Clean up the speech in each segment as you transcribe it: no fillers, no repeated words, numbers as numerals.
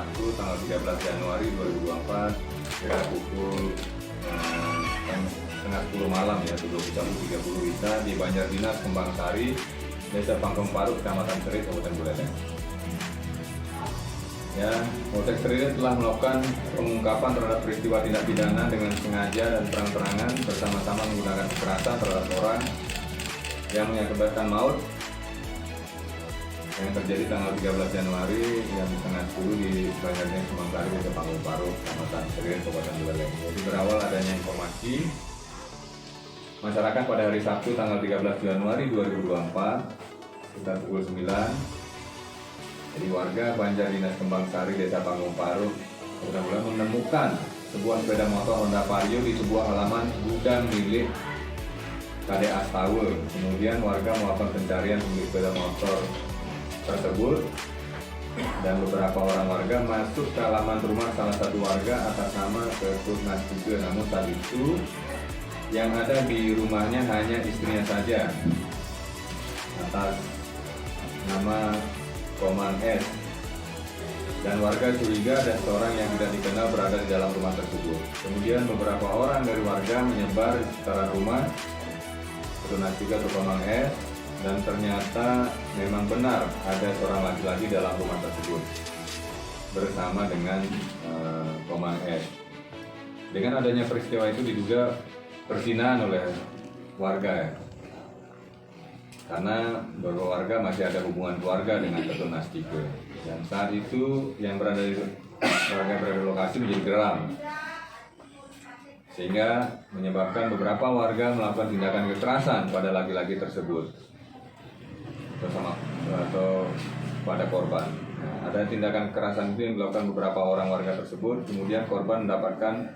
Sabtu tanggal 13 Januari 2024 kira pukul setengah 10 malam ya, 21.30 WITA di Banjardinas Kembang Sari, Desa Pangkong Paru, Kecamatan Serit, Kabupaten Buleleng. Ya, Polsek Serit telah melakukan pengungkapan terhadap peristiwa tindak pidana dengan sengaja dan terang-terangan bersama-sama menggunakan kekerasan terhadap orang yang mengakibatkan maut yang terjadi tanggal 13 Januari jam setengah 10 di Banjardinas Kembang Sari, Desa Pangkong Paru, Kecamatan Serit, Kabupaten Buleleng. Jadi berawal adanya informasi masyarakat pada hari Sabtu tanggal 13 Januari 2024 sekitar pukul 9. Jadi warga Banjardinas Kembang Sari, Desa Pangkong Paru, Kabupaten Buleleng menemukan sebuah sepeda motor Honda Vario di sebuah halaman gudang milik KDA Tower. Kemudian warga melakukan pencarian pemilik sepeda motor tersebut dan beberapa orang warga masuk ke halaman rumah salah satu warga atas nama Ketutnas juga. Namun saat itu yang ada di rumahnya hanya istrinya saja atas nama Komang S, dan warga curiga ada seorang yang tidak dikenal berada di dalam rumah tersebut. Kemudian beberapa orang dari warga menyebar di sekitaran rumah Ketutnas juga ke Komang S, dan ternyata memang benar ada seorang laki-laki dalam rumah tersebut bersama dengan Komang S. Dengan adanya peristiwa itu diduga perzinahan oleh warga ya. Karena beberapa warga masih ada hubungan keluarga dengan Ketutnas juga. Dan saat itu yang berada di lokasi menjadi geram, sehingga menyebabkan beberapa warga melakukan tindakan kekerasan pada laki-laki tersebut atau pada korban. Nah, ada tindakan kekerasan itu yang dilakukan beberapa orang warga tersebut. Kemudian korban mendapatkan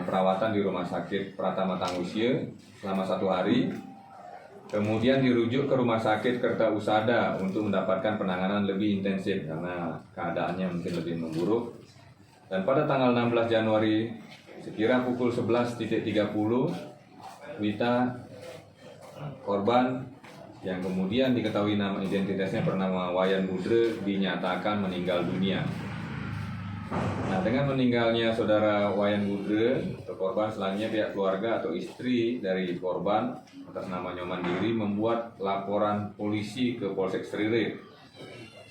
perawatan di Rumah Sakit Pratama Tangusya selama 1 hari. Kemudian dirujuk ke Rumah Sakit Kertausada untuk mendapatkan penanganan lebih intensif karena keadaannya mungkin lebih memburuk. Dan pada tanggal 16 Januari sekira pukul 11.30 WITA, korban yang kemudian diketahui nama identitasnya bernama Wayan Budre dinyatakan meninggal dunia. Nah, dengan meninggalnya saudara Wayan Budre atau korban, selanjutnya pihak keluarga atau istri dari korban atas nama Nyoman Diri membuat laporan polisi ke Polsek Serit.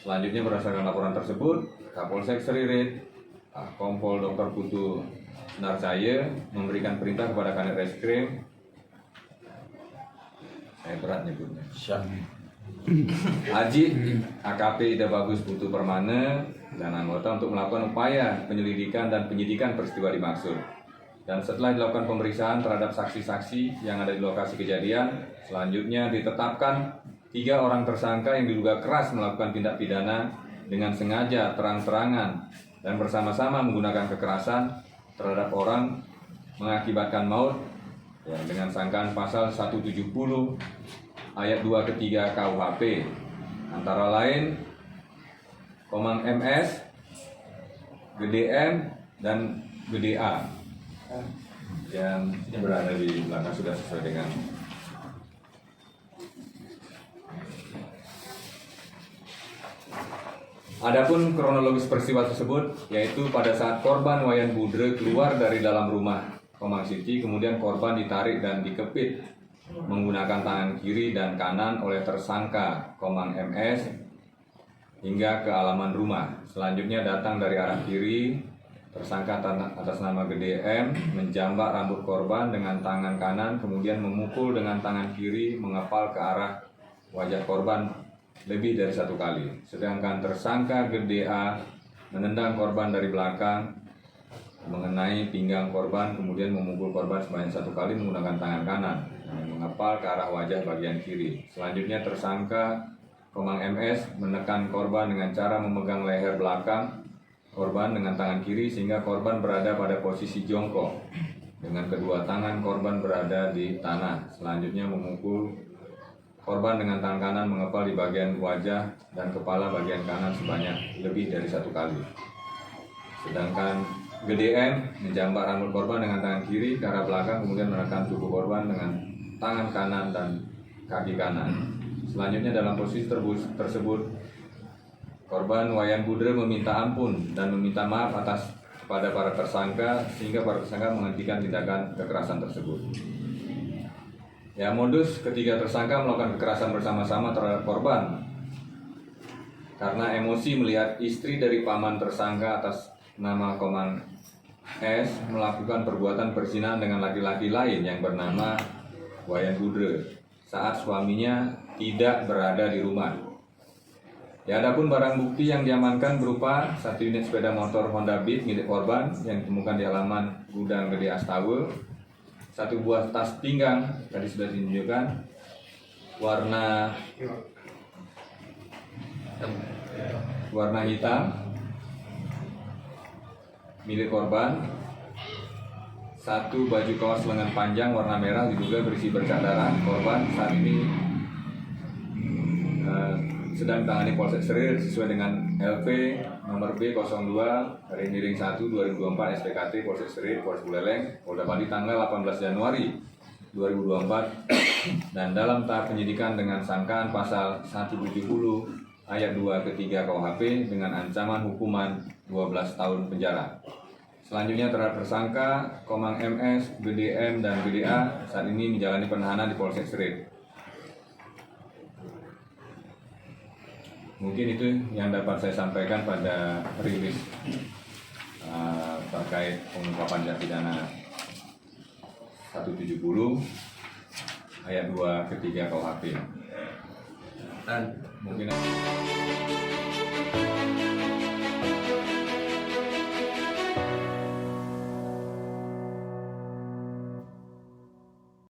Selanjutnya berdasarkan laporan tersebut, Kapolsek Serit, Kompol Dr. Putu Narsaya memberikan perintah kepada Kanit Reskrim, saya berat nyebutnya, Haji AKP Ida Bagus Putu Permana dan anggota untuk melakukan upaya penyelidikan dan penyidikan peristiwa dimaksud. Dan setelah dilakukan pemeriksaan terhadap saksi-saksi yang ada di lokasi kejadian, selanjutnya ditetapkan 3 orang tersangka yang diduga keras melakukan tindak pidana dengan sengaja, terang-terangan, dan bersama-sama menggunakan kekerasan terhadap orang mengakibatkan maut ya, dengan sangkaan pasal 170 ayat 2 ke 3 KUHP, antara lain Komang MS, Gede M, dan Gede A yang berada di belakang sudah sesuai dengan Adapun kronologis peristiwa tersebut, yaitu pada saat korban Wayan Budre keluar dari dalam rumah Komang City, kemudian korban ditarik dan dikepit menggunakan tangan kiri dan kanan oleh tersangka Komang MS hingga ke halaman rumah. Selanjutnya datang dari arah kiri, tersangka atas nama Gede M menjambak rambut korban dengan tangan kanan, kemudian memukul dengan tangan kiri mengepal ke arah wajah korban lebih dari 1 kali. Sedangkan tersangka Gede A menendang korban dari belakang mengenai pinggang korban, kemudian memukul korban sebanyak 1 kali menggunakan tangan kanan yang mengepal ke arah wajah bagian kiri. Selanjutnya tersangka Komang MS menekan korban dengan cara memegang leher belakang korban dengan tangan kiri sehingga korban berada pada posisi jongkok dengan kedua tangan korban berada di tanah. Selanjutnya memukul korban dengan tangan kanan mengepal di bagian wajah dan kepala bagian kanan sebanyak lebih dari 1 kali. Sedangkan Gede M menjambak rambut korban dengan tangan kiri ke arah belakang, kemudian menekan tubuh korban dengan tangan kanan dan kaki kanan. Selanjutnya dalam posisi tersebut Korban Wayan Budre meminta ampun dan meminta maaf kepada para tersangka sehingga para tersangka menghentikan tindakan kekerasan tersebut. Ya, modus ketiga tersangka melakukan kekerasan bersama-sama terhadap korban karena emosi melihat istri dari paman tersangka atas nama Komang S melakukan perbuatan perzinahan dengan laki-laki lain yang bernama Wayan Budre saat suaminya tidak berada di rumah. Ya, adapun barang bukti yang diamankan berupa 1 unit sepeda motor Honda Beat milik korban yang ditemukan di halaman gudang Gede Astawe, 1 buah tas pinggang tadi sudah ditunjukkan warna hitam milik korban, 1 baju kaos lengan panjang warna merah diduga berisi bercak darah. Korban saat ini sedang ditangani Polsek Serir sesuai dengan LP nomor B02/1/2024 SPKT Polsek Serir Polres Buleleng Polda Bali tanggal 18 Januari 2024 dan dalam tahap penyidikan dengan sangkaan pasal 170 ayat 2 ke-3 KUHP dengan ancaman hukuman 12 tahun penjara. Selanjutnya terhadap tersangka Komang MS, GDM, dan GDA saat ini menjalani penahanan di Polsek Serir. Mungkin itu yang dapat saya sampaikan pada rilis terkait pengungkapan tindak pidana 170 ayat 2 ke-3 KUHP. Dan mungkin